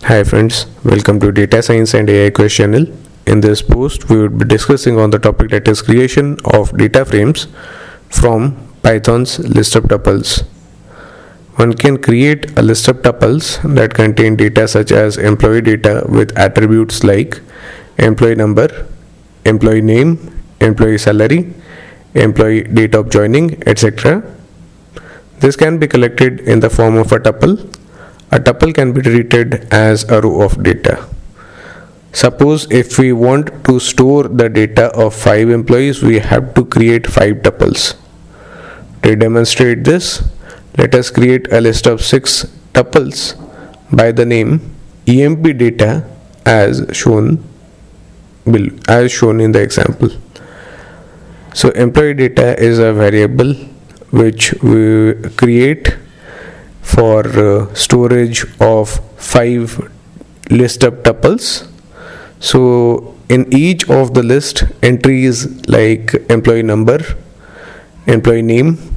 Hi friends, welcome to Data Science and AI Quest channel. In this post, we will be discussing on the topic that is creation of data frames from Python's list of tuples. One can create a list of tuples that contain data such as employee data with attributes like employee number, employee name, employee salary, employee date of joining, etc. This can be collected in the form of a tuple. A tuple can be treated as a row of data. Suppose if we want to store the data of 5 employees, we have to create 5 tuples. To demonstrate this, let us create a list of 6 tuples by the name emp data as shown in the example. So employee data is a variable which we create for storage of 5 list of tuples. So in each of the list, entries like employee number, employee name,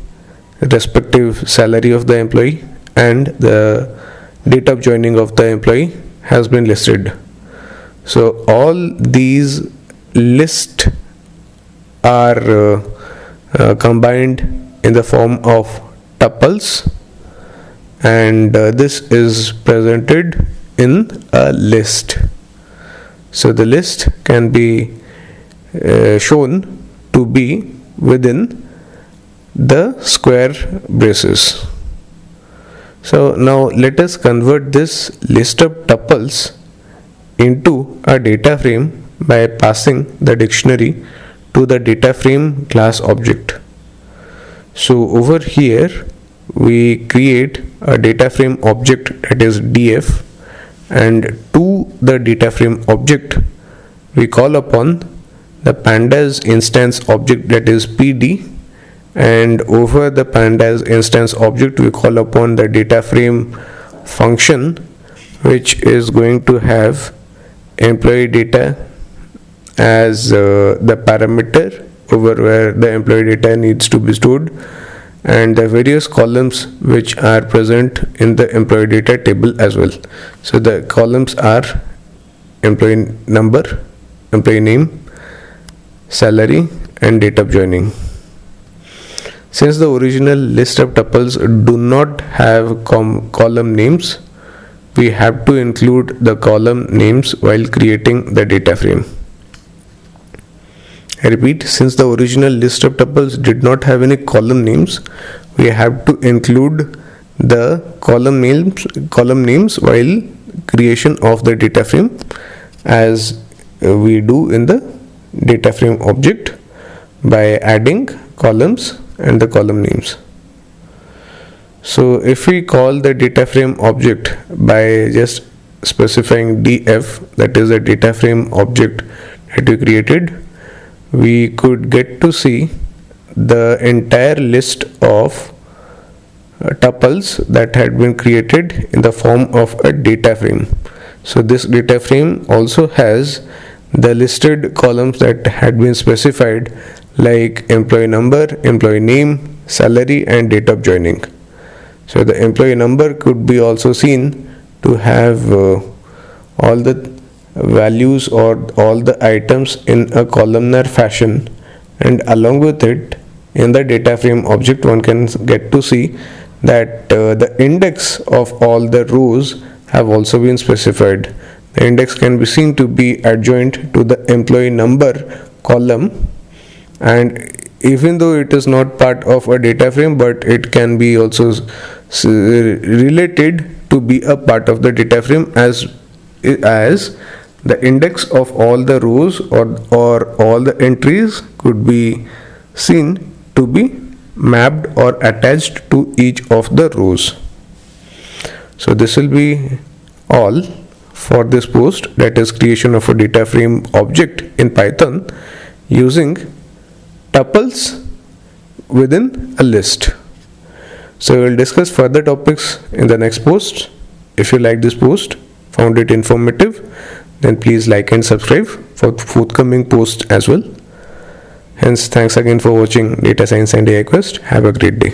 respective salary of the employee, and the date of joining of the employee has been listed. So all these lists are combined in the form of tuples, and this is presented in a list. So the list can be shown to be within the square braces. So now let us convert this list of tuples into a data frame by passing the dictionary to the data frame class object. So over here we create a data frame object that is df, and to the data frame object we call upon the pandas instance object that is pd, and over the pandas instance object we call upon the data frame function, which is going to have employee data as the parameter over where the employee data needs to be stored, and the various columns which are present in the employee data table as well. So the columns are employee number, employee name, salary, and date of joining. Since the original list of tuples do not have column names, we have to include the column names while creating the data frame. I repeat, since the original list of tuples did not have any column names, we have to include the column names while creation of the data frame, as we do in the data frame object by adding columns and the column names. So if we call the data frame object by just specifying df, that is a data frame object that we created, we could get to see the entire list of tuples that had been created in the form of a data frame. So this data frame also has the listed columns that had been specified like employee number, employee name, salary, and date of joining. So the employee number could be also seen to have all the values or all the items in a columnar fashion, and along with it in the data frame object one can get to see that the index of all the rows have also been specified. The index can be seen to be adjoint to the employee number column, and even though it is not part of a data frame, but it can be also related to be a part of the data frame as the index of all the rows or all the entries could be seen to be mapped or attached to each of the rows. So this will be all for this post, that is creation of a data frame object in Python using tuples within a list. So we will discuss further topics in the next post. If you like this post, found it informative, then please like and subscribe for forthcoming posts as well. Hence, thanks again for watching Data Science and AI Quest. Have a great day.